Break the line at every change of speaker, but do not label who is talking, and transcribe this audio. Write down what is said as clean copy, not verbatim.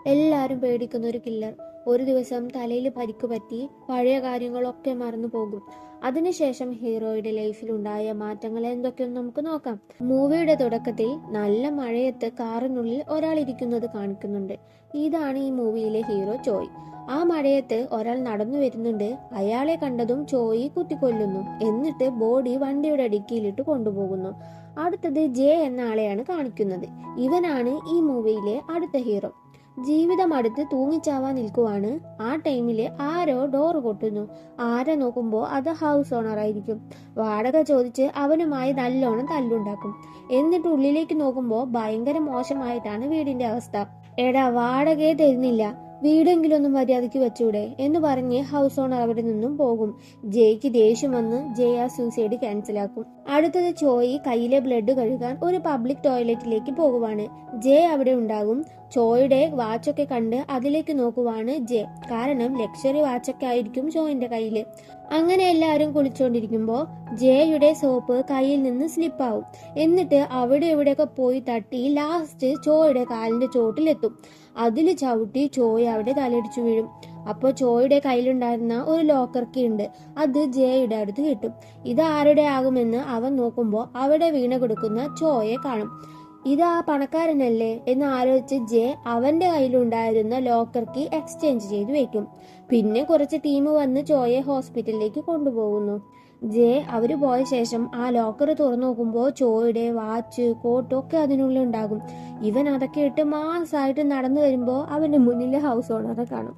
എല്ലാവരും പേടിക്കുന്ന ഒരു കില്ലർ. ഒരു ദിവസം തലയിൽ പരിക്ക് പറ്റി പഴയ കാര്യങ്ങളൊക്കെ മറന്നു പോകും. അതിനുശേഷം ഹീറോയുടെ ലൈഫിൽ ഉണ്ടായ മാറ്റങ്ങൾ എന്തൊക്കെയെന്ന് നമുക്ക് നോക്കാം. മൂവിയുടെ തുടക്കത്തിൽ നല്ല മഴയത്ത് കാറിനുള്ളിൽ ഒരാൾ ഇരിക്കുന്നത് കാണിക്കുന്നുണ്ട്. ഇതാണ് ഈ മൂവിയിലെ ഹീറോ ചോയ്. ആ മഴയത്ത് ഒരാൾ നടന്നു വരുന്നുണ്ട്. അയാളെ കണ്ടതും ചോയ് കുത്തിക്കൊല്ലുന്നു. എന്നിട്ട് ബോഡി വണ്ടിയുടെ ഡിക്കിയിലിട്ട് കൊണ്ടുപോകുന്നു. അടുത്തത് ജെ എന്ന ആളെയാണ് കാണിക്കുന്നത്. ഇവനാണ് ഈ മൂവിയിലെ അടുത്ത ഹീറോ. ജീവിതം അടുത്ത് തൂങ്ങിച്ചാവാൻ നിൽക്കുവാണ്. ആ ടൈമില് ആരോ ഡോർ കൊട്ടുന്നു. ആരെ നോക്കുമ്പോ അത് ഹൗസ് ഓണർ ആയിരിക്കും. വാടക ചോദിച്ച് അവനുമായി നല്ലോണം തല്ലുണ്ടാക്കും. എന്നിട്ട് ഉള്ളിലേക്ക് നോക്കുമ്പോ ഭയങ്കര മോശമായിട്ടാണ് വീടിന്റെ അവസ്ഥ. എടാ, വാടകയെ തരുന്നില്ല, വീടെങ്കിലും ഒന്നും മര്യാദയ്ക്ക് വെച്ചൂടെ എന്ന് പറഞ്ഞ് ഹൗസ് ഓണർ അവിടെ നിന്നും പോകും. ജയ്ക്ക് ദേഷ്യം വന്ന് ജയ് ആ സൂസൈഡ് ക്യാൻസലാക്കും. അടുത്തത് ചോയ് കയ്യിലെ ബ്ലഡ് കഴുകാൻ ഒരു പബ്ലിക് ടോയ്ലറ്റിലേക്ക് പോകുവാണ്. ജയ് അവിടെ ഉണ്ടാകും. ചോയുടെ വാച്ചൊക്കെ കണ്ട് അതിലേക്ക് നോക്കുവാണ് ജെ. കാരണം ലക്ഷറി വാച്ചൊക്കെ ആയിരിക്കും ചോയിന്റെ കയ്യില്. അങ്ങനെ എല്ലാവരും കുളിച്ചോണ്ടിരിക്കുമ്പോ ജെയുടെ സോപ്പ് കയ്യിൽ നിന്ന് സ്ലിപ്പാവും. എന്നിട്ട് അവിടെ എവിടെയൊക്കെ പോയി തട്ടി ലാസ്റ്റ് ചോയുടെ കാലിന്റെ ചോട്ടിലെത്തും. അതിൽ ചവിട്ടി ചോയ് അവിടെ തലയിടിച്ചു വീഴും. അപ്പോൾ ചോയുടെ കയ്യിലുണ്ടായിരുന്ന ഒരു ലോക്കർ കീ ഉണ്ട്. അത് ജെയുടെ അടുത്ത് കിട്ടും. ഇത് ആരുടെ ആകുമെന്ന് അവൻ നോക്കുമ്പോൾ അവിടെ വീണ് കൊടുക്കുന്ന ചോയെ കാണും. ഇത് ആ പണക്കാരനല്ലേ എന്ന് ആലോചിച്ച് ജെ അവന്റെ കയ്യിലുണ്ടായിരുന്ന ലോക്കർ കീ എക്സ്ചേഞ്ച് ചെയ്തു വെക്കും. പിന്നെ കുറച്ച് ടീം വന്ന് ചോയെ ഹോസ്പിറ്റലിലേക്ക് കൊണ്ടുപോകുന്നു. ജെ അവര് പോയ ശേഷം ആ ലോക്കർ തുറന്നു നോക്കുമ്പോൾ ചോയുടെ വാച്ച് കോട്ട് ഒക്കെ അതിനുള്ളിൽ ഉണ്ടാകും. ഇവൻ അതൊക്കെ ഇട്ട് മാസമായിട്ട് നടന്നു വരുമ്പോൾ അവന്റെ മുന്നിലെ ഹൗസ് ഓണറെ കാണും.